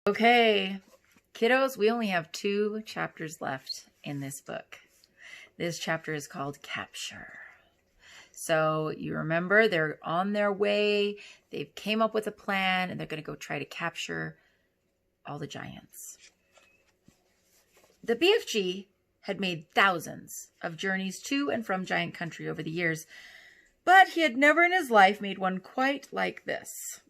Okay, kiddos, we only have 2 chapters left in this book. This chapter is called Capture. So you remember they're on their way. They've came up with a plan and they're going to go try to capture all the giants. The BFG had made thousands of journeys to and from giant country over the years, but he had never in his life made one quite like this.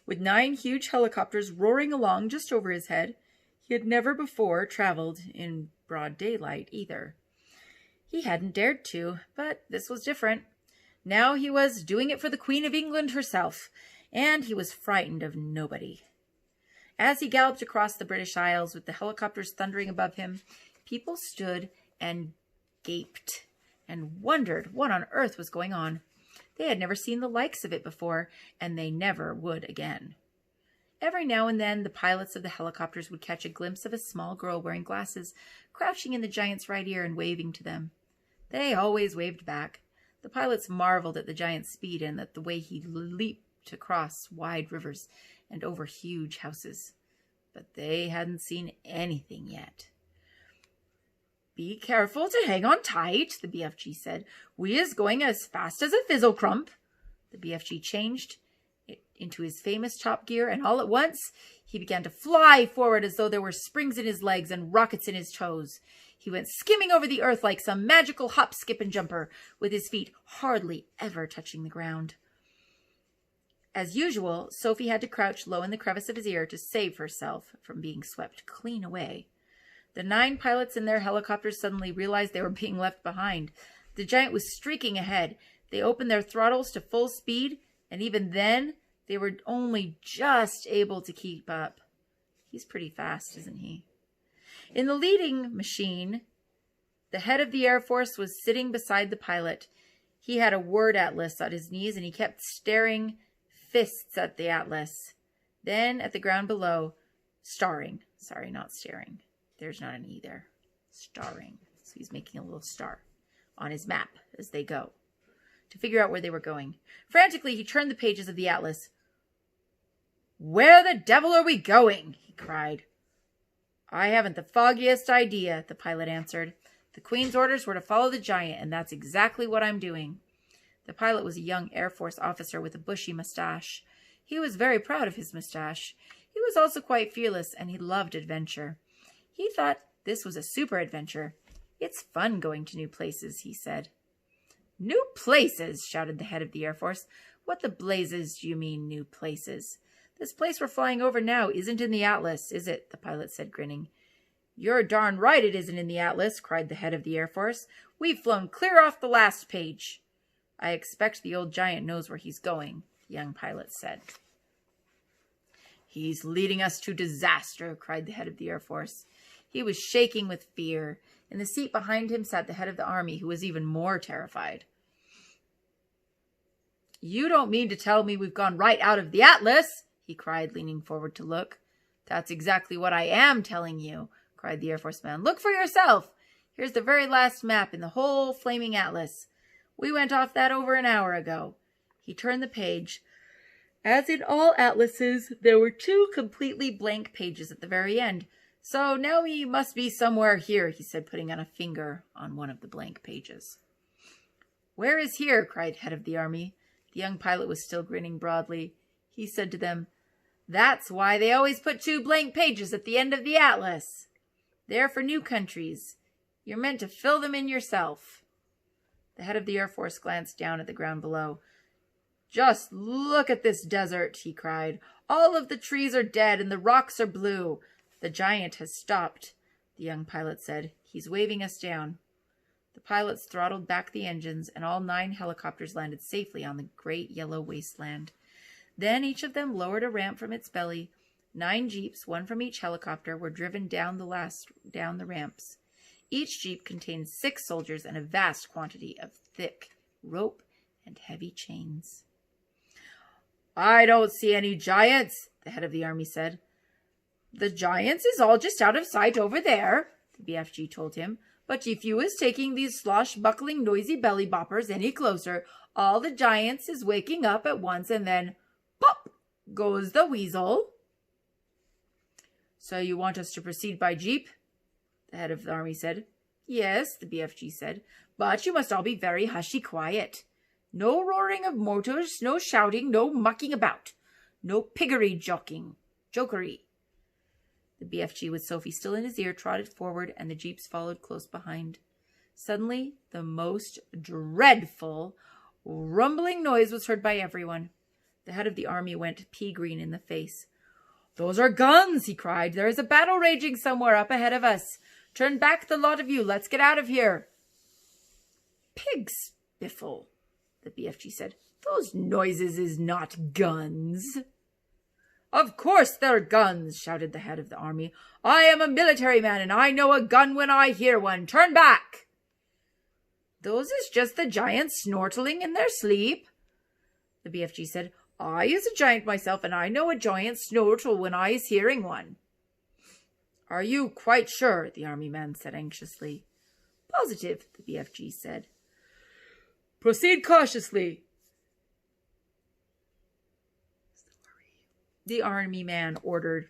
With 9 huge helicopters roaring along just over his head, he had never before traveled in broad daylight either. He hadn't dared to, but this was different. Now he was doing it for the Queen of England herself, and he was frightened of nobody. As he galloped across the British Isles with the helicopters thundering above him, people stood and gaped and wondered what on earth was going on. They had never seen the likes of it before, and they never would again. Every now and then, the pilots of the helicopters would catch a glimpse of a small girl wearing glasses, crouching in the giant's right ear and waving to them. They always waved back. The pilots marveled at the giant's speed and at the way he leaped across wide rivers and over huge houses. But they hadn't seen anything yet. "Be careful to hang on tight," the BFG said. "We is going as fast as a fizzle crump." The BFG changed it into his famous top gear, and all at once he began to fly forward as though there were springs in his legs and rockets in his toes. He went skimming over the earth like some magical hop, skip, and jumper, with his feet hardly ever touching the ground. As usual, Sophie had to crouch low in the crevice of his ear to save herself from being swept clean away. The 9 pilots in their helicopters suddenly realized they were being left behind. The giant was streaking ahead. They opened their throttles to full speed, and even then, they were only just able to keep up. He's pretty fast, isn't he? In the leading machine, the head of the Air Force was sitting beside the pilot. He had a word atlas at his knees, and he kept staring fists at the atlas. Then at the ground below, starring. Sorry, not staring. There's not an E there. Starring. So he's making a little star on his map as they go to figure out where they were going. Frantically, he turned the pages of the atlas. "Where the devil are we going?" he cried. "I haven't the foggiest idea," the pilot answered. "The Queen's orders were to follow the giant, and that's exactly what I'm doing." The pilot was a young Air Force officer with a bushy mustache. He was very proud of his mustache. He was also quite fearless, and he loved adventure. He thought this was a super adventure. "It's fun going to new places," he said. "New places!" shouted the head of the Air Force. "What the blazes do you mean, new places? This place we're flying over now isn't in the atlas, is it?" the pilot said, grinning. "You're darn right it isn't in the atlas," cried the head of the Air Force. "We've flown clear off the last page." "I expect the old giant knows where he's going," the young pilot said. "He's leading us to disaster," cried the head of the Air Force. He was shaking with fear. In the seat behind him sat the head of the army, who was even more terrified. "You don't mean to tell me we've gone right out of the atlas?" he cried, leaning forward to look. "That's exactly what I am telling you," cried the Air Force man. "Look for yourself. Here's the very last map in the whole flaming atlas. We went off that over an hour ago." He turned the page. As in all atlases, there were 2 completely blank pages at the very end. "So now we must be somewhere here," he said, putting on a finger on one of the blank pages. "Where is here?" cried head of the army. The young pilot was still grinning broadly. He said to them, "That's why they always put 2 blank pages at the end of the atlas. They're for new countries. You're meant to fill them in yourself." The head of the Air Force glanced down at the ground below. "Just look at this desert," he cried. "All of the trees are dead and the rocks are blue. The giant has stopped," the young pilot said. "He's waving us down." The pilots throttled back the engines, and all 9 helicopters landed safely on the great yellow wasteland. Then each of them lowered a ramp from its belly. 9 jeeps, 1 from each helicopter, were driven down the ramps. Each jeep contained 6 soldiers and a vast quantity of thick rope and heavy chains. "I don't see any giants," the head of the army said. "The giants is all just out of sight over there," the BFG told him. "But if you is taking these slosh-buckling, noisy belly boppers any closer, all the giants is waking up at once, and then, pop, goes the weasel." So you want us to proceed by jeep? The head of the army said. Yes, the BFG said, but you must all be very hushy quiet. No roaring of motors, no shouting, no mucking about. No piggery jokery. The BFG, with Sophie still in his ear, trotted forward, and the jeeps followed close behind. Suddenly, the most dreadful rumbling noise was heard by everyone. The head of the army went pea-green in the face. Those are guns, he cried. There is a battle raging somewhere up ahead of us. Turn back, the lot of you. Let's get out of here. Pigs, Biffle, the BFG said. Those noises is not guns. Of course they're guns, shouted the head of the army. I am a military man, and I know a gun when I hear one. Turn back. Those is just the giants snortling in their sleep, the BFG said. I is a giant myself, and I know a giant snortle when I is hearing one. Are you quite sure? The army man said anxiously. Positive, the BFG said. Proceed cautiously, the army man ordered.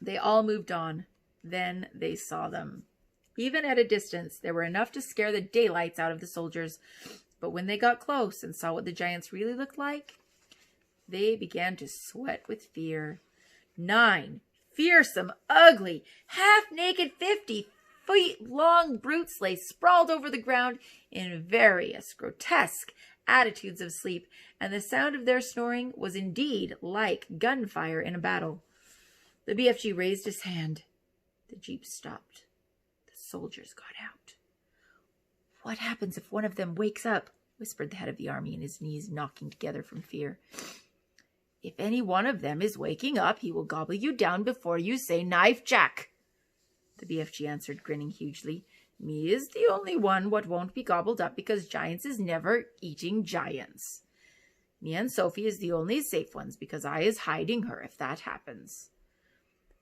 They all moved on. Then they saw them. Even at a distance, there were enough to scare the daylights out of the soldiers. But when they got close and saw what the giants really looked like, they began to sweat with fear. 9 fearsome, ugly, half-naked, 50-feet-long brutes lay sprawled over the ground in various grotesque attitudes of sleep, and the sound of their snoring was indeed like gunfire in a battle. The BFG raised his hand. The jeep stopped. The soldiers got out. What happens if one of them wakes up? Whispered the head of the army, and his knees knocking together from fear. If any one of them is waking up, he will gobble you down before you say knife jack. The BFG answered, grinning hugely. Me is the only one what won't be gobbled up, because giants is never eating giants. Me and Sophie is the only safe ones, because I is hiding her if that happens.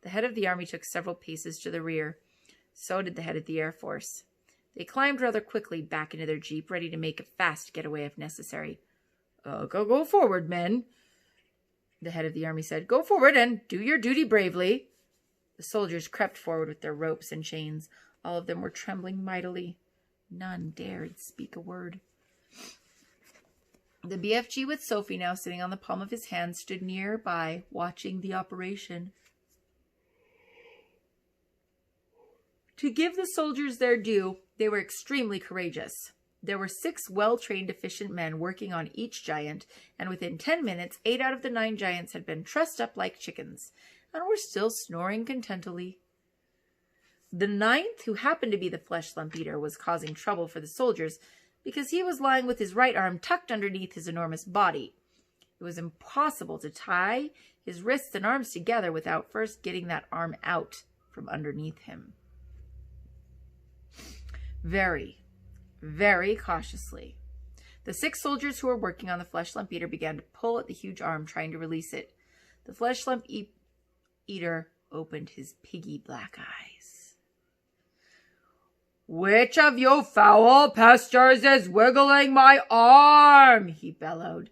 The head of the army took several paces to the rear. So did the head of the Air Force. They climbed rather quickly back into their jeep, ready to make a fast getaway if necessary. Go forward, men, the head of the army said. Go forward and do your duty bravely. The soldiers crept forward with their ropes and chains. All of them were trembling mightily. None dared speak a word. The BFG, with Sophie now sitting on the palm of his hand, stood nearby, watching the operation. To give the soldiers their due, they were extremely courageous. There were 6 well-trained, efficient men working on each giant, and within 10 minutes, 8 out of the 9 giants had been trussed up like chickens, and were still snoring contentedly. The 9th, who happened to be the flesh lump eater, was causing trouble for the soldiers because he was lying with his right arm tucked underneath his enormous body. It was impossible to tie his wrists and arms together without first getting that arm out from underneath him. Very, very cautiously, the 6 soldiers who were working on the flesh lump eater began to pull at the huge arm, trying to release it. The flesh lump eater opened his piggy black eyes. Which of you foul pesters is wiggling my arm? He bellowed.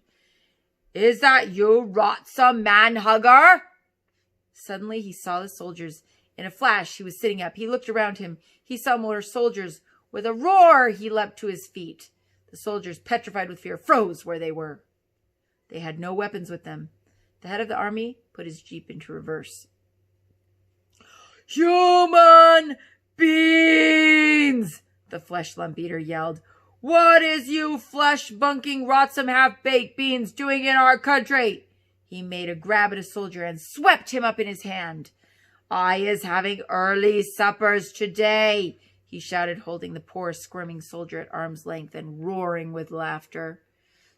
Is that you, rotsome man-hugger? Suddenly he saw the soldiers. In a flash, he was sitting up. He looked around him. He saw more soldiers. With a roar, he leapt to his feet. The soldiers, petrified with fear, froze where they were. They had no weapons with them. The head of the army put his jeep into reverse. Human beings! The flesh lump eater yelled. What is you flesh-bunking, rotsome half-baked beans doing in our country? He made a grab at a soldier and swept him up in his hand. I is having early suppers today, he shouted, holding the poor squirming soldier at arm's length and roaring with laughter.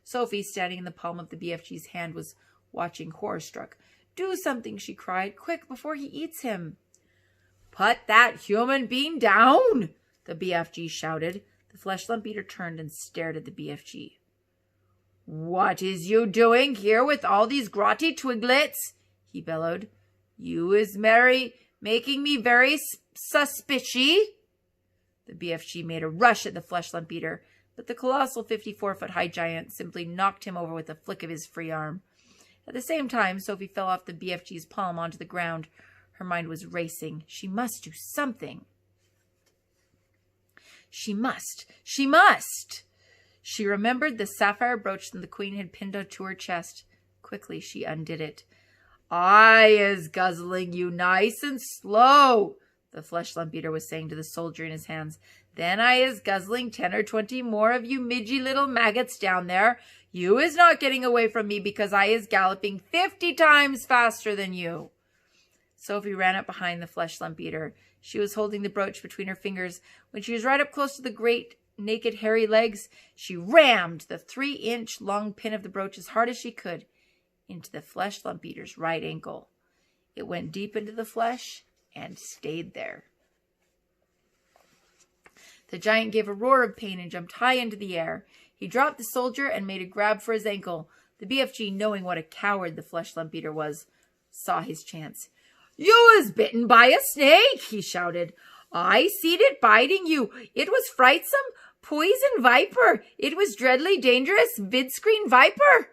Sophie, standing in the palm of the BFG's hand, was watching horror-struck. Do something, she cried. Quick, before he eats him. Put that human being down, the BFG shouted. The flesh lump eater turned and stared at the BFG. What is you doing here with all these grotty twiglets? He bellowed. You is making me very suspicious. The BFG made a rush at the flesh lump eater, but the colossal 54-foot-high giant simply knocked him over with a flick of his free arm. At the same time, Sophie fell off the BFG's palm onto the ground. Her mind was racing. She must do something. She must. She must. She remembered the sapphire brooch that the queen had pinned to her chest. Quickly, she undid it. "I is guzzling you nice and slow," the flesh lump eater was saying to the soldier in his hands. "Then I is guzzling 10 or 20 more of you midgy little maggots down there. You is not getting away from me because I is galloping 50 times faster than you." Sophie ran up behind the flesh lump eater. She was holding the brooch between her fingers. When she was right up close to the great, naked, hairy legs, she rammed the 3-inch long pin of the brooch as hard as she could into the flesh lump eater's right ankle. It went deep into the flesh and stayed there. The giant gave a roar of pain and jumped high into the air. He dropped the soldier and made a grab for his ankle. The BFG, knowing what a coward the flesh lump eater was, saw his chance. "You was bitten by a snake," he shouted. "I seed it biting you. It was frightsome poison viper. It was dreadly dangerous vidscreen viper."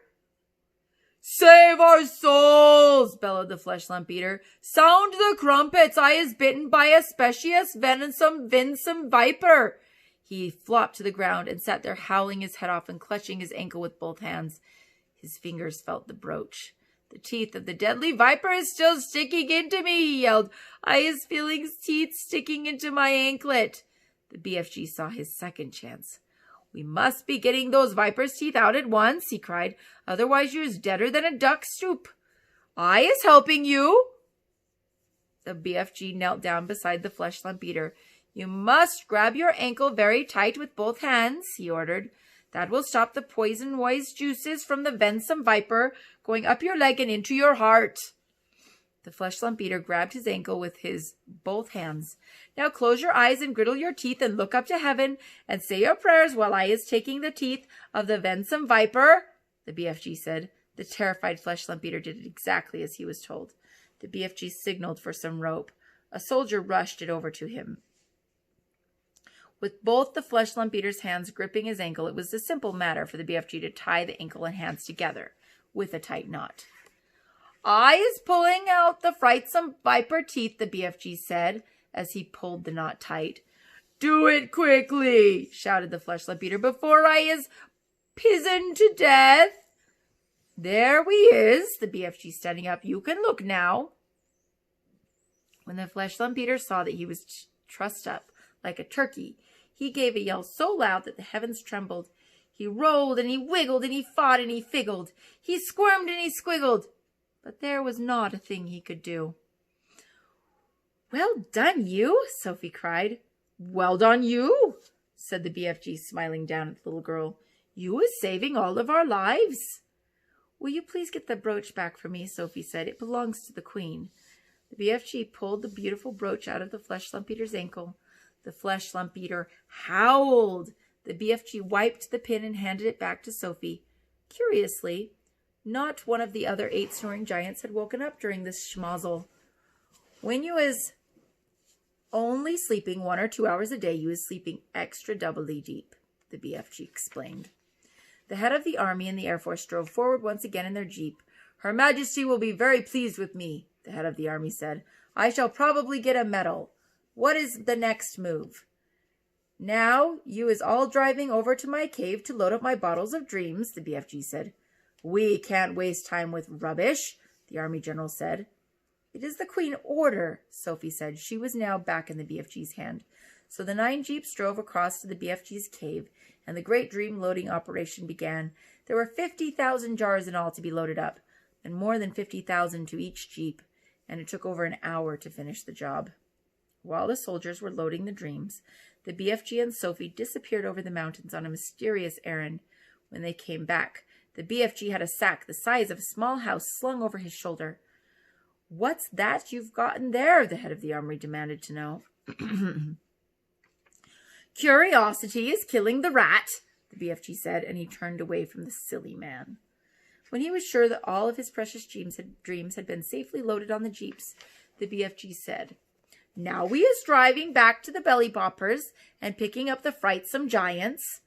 "Save our souls," bellowed the flesh lump eater. "Sound the crumpets. I is bitten by a specious venomsome winsome viper." He flopped to the ground and sat there howling his head off and clutching his ankle with both hands. His fingers felt the brooch. "The teeth of the deadly viper is still sticking into me," he yelled. "I is feeling teeth sticking into my anklet." The BFG saw his second chance. "We must be getting those viper's teeth out at once," he cried. "Otherwise you're deader than a duck stoop." "I is helping you." The BFG knelt down beside the flesh lump eater. "You must grab your ankle very tight with both hands," he ordered. "That will stop the poison-wise juices from the venomsome viper going up your leg and into your heart." The flesh lump eater grabbed his ankle with his both hands. "Now close your eyes and grittle your teeth and look up to heaven and say your prayers while I is taking the teeth of the venomsome viper," the BFG said. The terrified flesh lump eater did exactly as he was told. The BFG signaled for some rope. A soldier rushed it over to him. With both the flesh lump eater's hands gripping his ankle, it was a simple matter for the BFG to tie the ankle and hands together with a tight knot. "I is pulling out the frightsome viper teeth," the BFG said as he pulled the knot tight. "Do it quickly," shouted the flesh lump eater, "before I is pizened to death." "There we is," the BFG standing up. "You can look now." When the flesh lump eater saw that he was trussed up like a turkey, he gave a yell so loud that the heavens trembled. He rolled and he wiggled and he fought and he figgled. He squirmed and he squiggled. But there was not a thing he could do. "Well done, you," Sophie cried. "Well done, you," said the BFG, smiling down at the little girl. "You is saving all of our lives." "Will you please get the brooch back for me?" Sophie said. "It belongs to the queen." The BFG pulled the beautiful brooch out of the flesh lump eater's ankle. The flesh lump eater howled. The BFG wiped the pin and handed it back to Sophie. Curiously, not one of the other 8 snoring giants had woken up during this schmozzle. "When you is only sleeping 1 or 2 hours a day, you is sleeping extra doubly deep," the BFG explained. The head of the army and the Air Force drove forward once again in their jeep. "Her Majesty will be very pleased with me," the head of the army said. "I shall probably get a medal. What is the next move?" "Now you is all driving over to my cave to load up my bottles of dreams," the BFG said. "We can't waste time with rubbish," the army general said. "It is the queen order," Sophie said. She was now back in the BFG's hand. So the 9 jeeps drove across to the BFG's cave, and the great dream loading operation began. There were 50,000 jars in all to be loaded up, and more than 50,000 to each jeep, and it took over an hour to finish the job. While the soldiers were loading the dreams, the BFG and Sophie disappeared over the mountains on a mysterious errand. When they came back, the BFG had a sack the size of a small house slung over his shoulder. "What's that you've got in there?" the head of the army demanded to know. "Curiosity is killing the rat," the BFG said, and he turned away from the silly man. When he was sure that all of his precious dreams had been safely loaded on the jeeps, the BFG said, "Now we is driving back to the belly poppers and picking up the frightsome giants."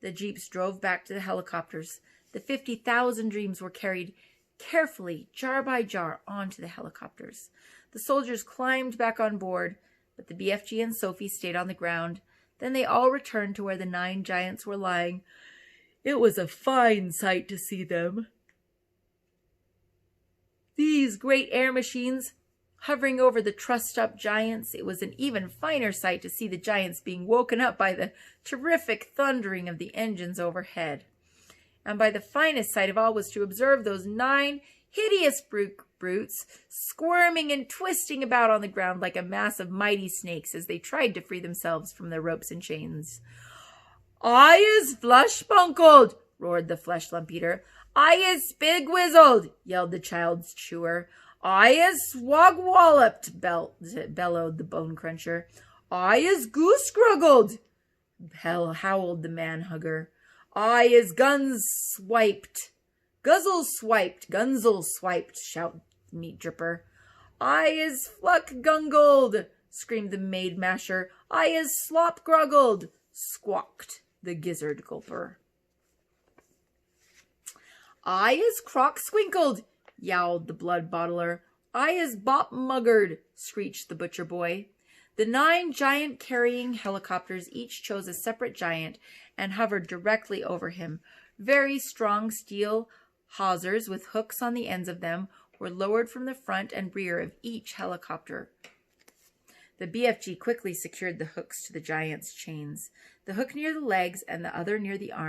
The jeeps drove back to the helicopters. The 50,000 dreams were carried carefully, jar by jar, onto the helicopters. The soldiers climbed back on board, but the BFG and Sophie stayed on the ground. Then they all returned to where the 9 giants were lying. It was a fine sight to see them. These great air machines hovering over the trussed-up giants. It was an even finer sight to see the giants being woken up by the terrific thundering of the engines overhead. And by the finest sight of all was to observe those 9 hideous brutes squirming and twisting about on the ground like a mass of mighty snakes as they tried to free themselves from their ropes and chains. "I is flesh-bunkled," roared the flesh-lump-eater. "I is spig-wizzled," yelled the child's chewer. "I is swog-walloped," bellowed the bone-cruncher. "I is goose-gruggled," howled the man-hugger. "I is guns-swiped." "Guzzle-swiped, gunzel-swiped," shouted the meat-dripper. "I is fluck-gungled," screamed the maid-masher. "I is slop-gruggled," squawked the gizzard-gulper. "I is crock-swinkled," yowled the blood-bottler. "I is bop-muggered," screeched the butcher-boy. The 9 giant-carrying helicopters each chose a separate giant and hovered directly over him. Very strong steel hawsers with hooks on the ends of them were lowered from the front and rear of each helicopter. The BFG quickly secured the hooks to the giant's chains, the hook near the legs and the other near the arms.